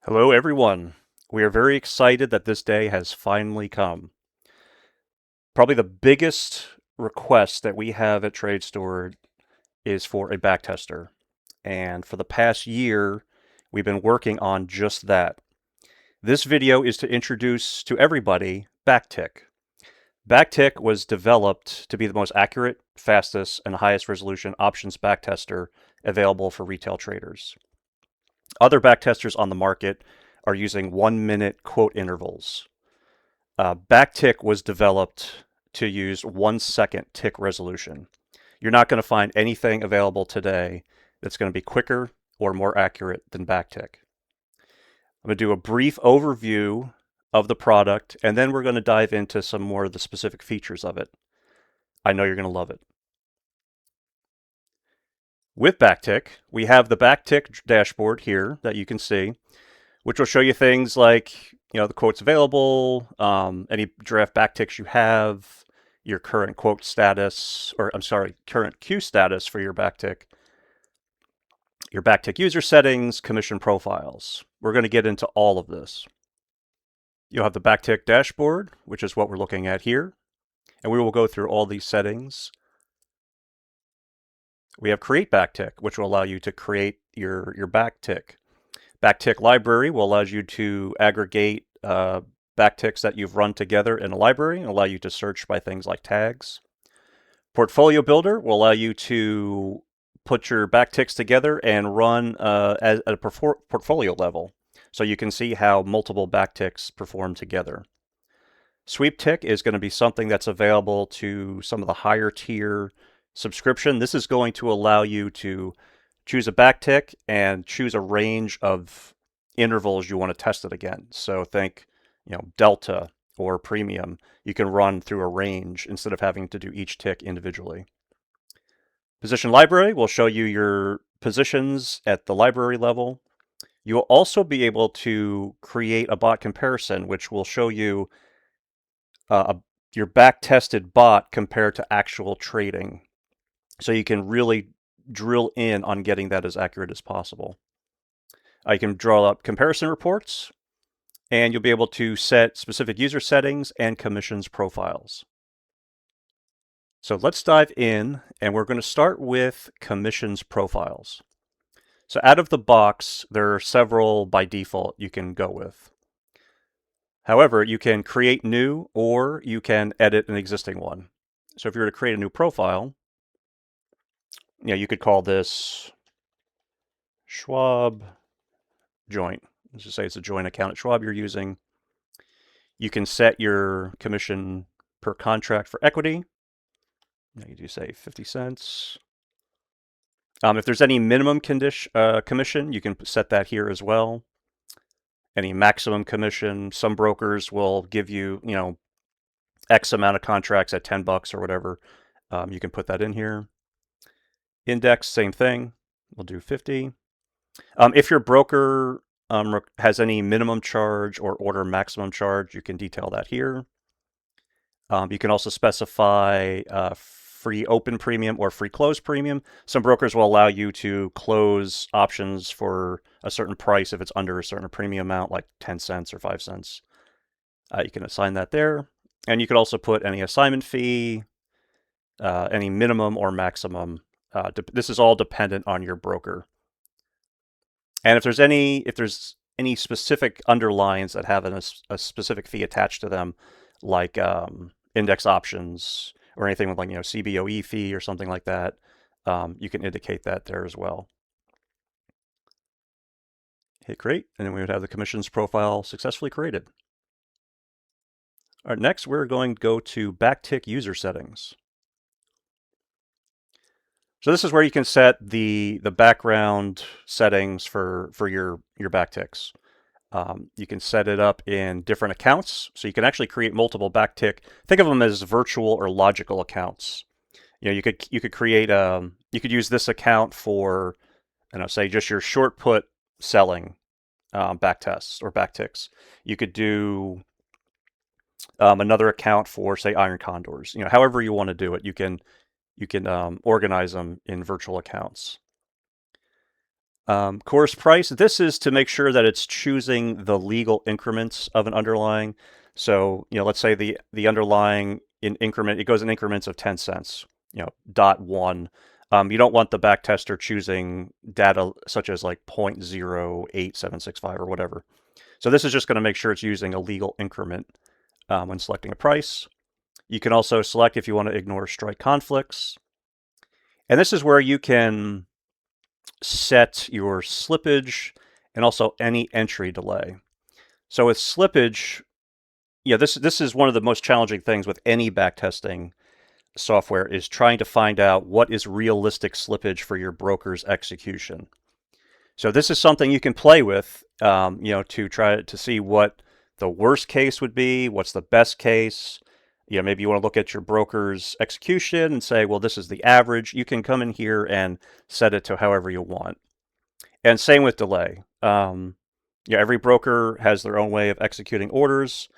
Hello, everyone. We are very excited that this day has finally come. Probably the biggest request that we have at tradeSteward is for a backtester. And for the past year, we've been working on just that. This video is to introduce to everybody Backtick. Backtick was developed to be the most accurate, fastest, and highest resolution options backtester available for retail traders. Other backtesters on the market are using 1-minute quote intervals. Backtick was developed to use 1-second tick resolution. You're not going to find anything available today that's going to be quicker or more accurate than Backtick. I'm going to do a brief overview of the product, and then we're going to dive into some more of the specific features of it. I know you're going to love it. With Backtick, we have the Backtick dashboard here that you can see, which will show you things like the quotes available, any draft backticks you have, your current quote status, or I'm sorry, current queue status for your backtick user settings, commission profiles. We're going to get into all of this. You'll have the Backtick dashboard, which is what we're looking at here, and we will go through all these settings. We have Create Backtick, which will allow you to create your backtick. Backtick library will allow you to aggregate backticks that you've run together in a library and allow you to search by things like tags. Portfolio Builder will allow you to put your backticks together and run at a portfolio level, so you can see how multiple backticks perform together. Sweep Tick is going to be something that's available to some of the higher tier subscription. This is going to allow you to choose a backtick and choose a range of intervals you want to test it again. So think, delta or premium. You can run through a range instead of having to do each tick individually. Position library will show you your positions at the library level. You will also be able to create a bot comparison, which will show you your back-tested bot compared to actual trading. So you can really drill in on getting that as accurate as possible. You can draw up comparison reports, and you'll be able to set specific user settings and commissions profiles. So let's dive in, and we're going to start with commissions profiles. So out of the box, there are several by default you can go with. However, you can create new, or you can edit an existing one. So if you were to create a new profile, you could call this Schwab joint. Let's just say it's a joint account at Schwab you're using. You can set your commission per contract for equity. Now you do say 50 cents. If there's any minimum commission, you can set that here as well. Any maximum commission, some brokers will give you, X amount of contracts at $10 or whatever. You can put that in here. Index, same thing. We'll do 50. If your broker has any minimum charge or order maximum charge, you can detail that here. You can also specify free open premium or free close premium. Some brokers will allow you to close options for a certain price if it's under a certain premium amount, like 10 cents or 5 cents. You can assign that there. And you could also put any assignment fee, any minimum or maximum. This is all dependent on your broker. And if there's any specific underlines that have a specific fee attached to them, like index options or anything with CBOE fee or something like that, you can indicate that there as well. Hit create, and then we would have the commissions profile successfully created. All right, next we're going to go to Backtick user settings. So this is where you can set the background settings for your backticks. You can set it up in different accounts, so you can actually create multiple backtick. Think of them as virtual or logical accounts. You could create you could use this account for, say just your short put selling backtests or backticks. You could do another account for, say, iron condors. However you want to do it, you can organize them in virtual accounts. Course price, this is to make sure that it's choosing the legal increments of an underlying. So, let's say the underlying in increment, it goes in increments of 10 cents, dot one. You don't want the backtester choosing data such as like 0.08765 or whatever. So this is just going to make sure it's using a legal increment when selecting a price. You can also select if you want to ignore strike conflicts. And this is where you can set your slippage and also any entry delay. So with slippage, this is one of the most challenging things with any backtesting software is trying to find out what is realistic slippage for your broker's execution. So this is something you can play with, to try to see what the worst case would be, what's the best case. Maybe you want to look at your broker's execution and say, well, this is the average. You can come in here and set it to however you want. And same with delay. Every broker has their own way of executing orders.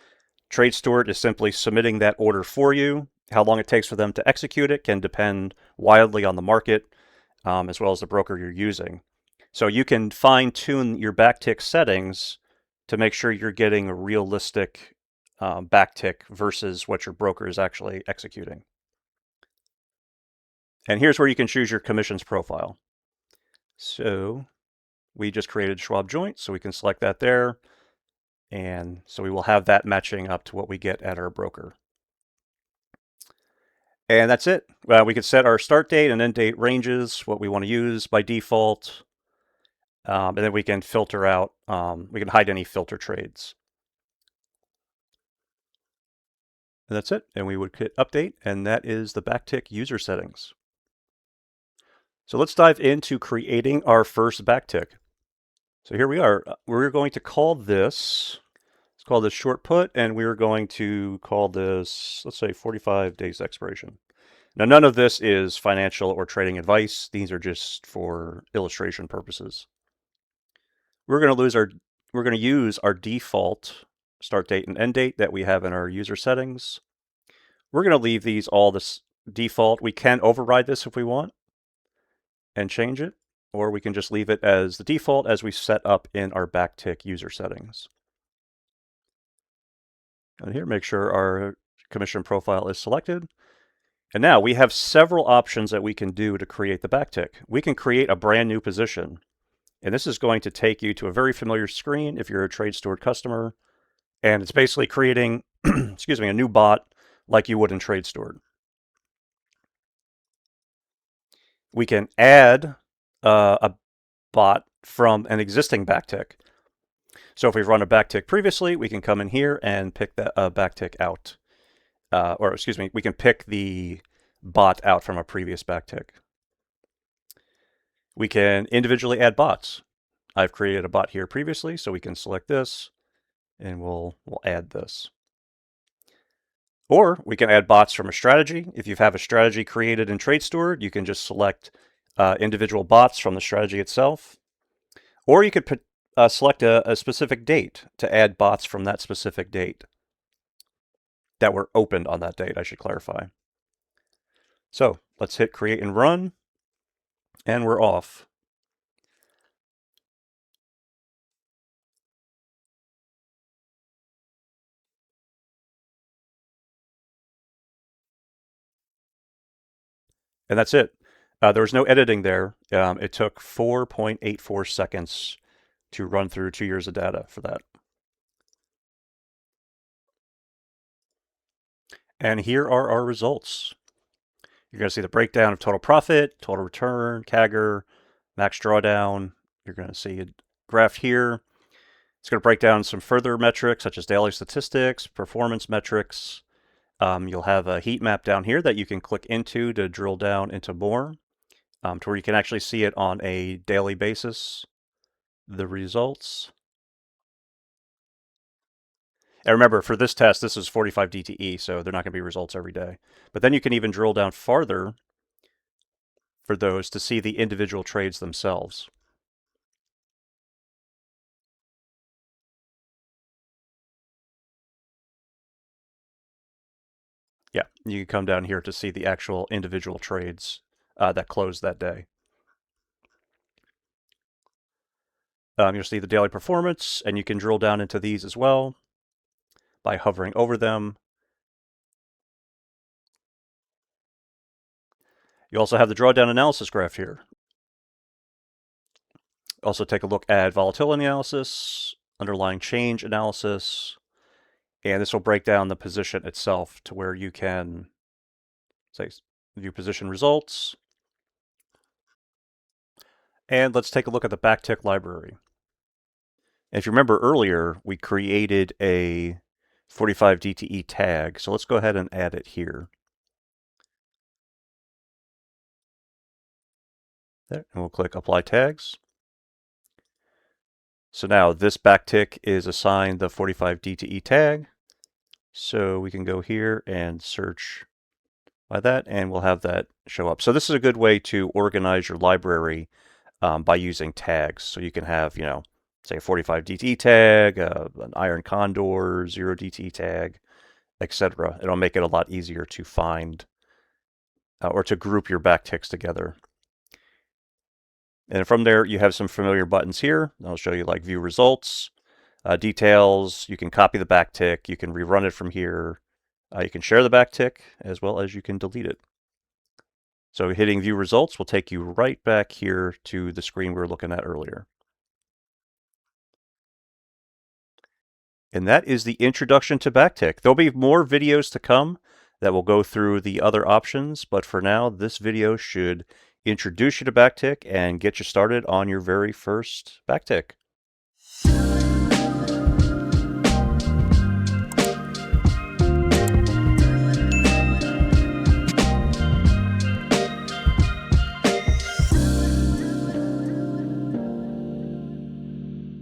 TradeSteward is simply submitting that order for you. How long it takes for them to execute it can depend wildly on the market, as well as the broker you're using. So you can fine-tune your backtick settings to make sure you're getting a realistic backtick versus what your broker is actually executing. And here's where you can choose your commissions profile. So we just created Schwab joint, so we can select that there. And so we will have that matching up to what we get at our broker. And that's it. We can set our start date and end date ranges, what we want to use by default. And then we can filter out, we can hide any filter trades. And that's it. And we would hit update, and that is the Backtick user settings. So let's dive into creating our first backtick. So here we are. We're going to call this, let's call this short put, and we're going to call this, let's say 45 days expiration. Now, none of this is financial or trading advice. These are just for illustration purposes. We're going to use our default start date and end date that we have in our user settings. We're going to leave these all this default. We can override this if we want and change it, or we can just leave it as the default as we set up in our backtick user settings. And here, make sure our commission profile is selected. And now we have several options that we can do to create the backtick. We can create a brand new position. And this is going to take you to a very familiar screen if you're a tradeSteward customer. And it's basically creating, excuse me, a new bot like you would in tradeSteward. We can add a bot from an existing backtick. So if we've run a backtick previously, we can come in here and pick that backtick out. We can pick the bot out from a previous backtick. We can individually add bots. I've created a bot here previously, so we can select this and we'll add this. Or we can add bots from a strategy. If you have a strategy created in tradeSteward, you can just select individual bots from the strategy itself. Or you could select a specific date to add bots from that specific date that were opened on that date, I should clarify. So let's hit create and run, and we're off. And that's it. There was no editing there. It took 4.84 seconds to run through 2 years of data for that. And here are our results. You're going to see the breakdown of total profit, total return, CAGR, max drawdown. You're going to see a graph here. It's going to break down some further metrics such as daily statistics, performance metrics. You'll have a heat map down here that you can click into to drill down into more, to where you can actually see it on a daily basis, the results. And remember, for this test, this is 45 DTE, so they're not going to be results every day. But then you can even drill down farther for those to see the individual trades themselves. Yeah, you can come down here to see the actual individual trades that closed that day. You'll see the daily performance, and you can drill down into these as well by hovering over them. You also have the drawdown analysis graph here. Also take a look at volatility analysis, underlying change analysis, and this will break down the position itself to where you can, say, view position results. And let's take a look at the Backtick library. If you remember earlier, we created a 45 DTE tag, so let's go ahead and add it here. There, and we'll click Apply Tags. So now this backtick is assigned the 45 DTE tag. So we can go here and search by that, and we'll have that show up. So this is a good way to organize your library by using tags. So you can have, say a 45 DTE tag, an iron condor, 0 DTE tag, etc. It'll make it a lot easier to find or to group your backticks together. And from there, you have some familiar buttons here. I'll show you like view results, details. You can copy the backtick. You can rerun it from here. You can share the backtick as well as you can delete it. So hitting view results will take you right back here to the screen we were looking at earlier. And that is the introduction to Backtick. There'll be more videos to come that will go through the other options, but for now, this video should introduce you to Backtick and get you started on your very first Backtick.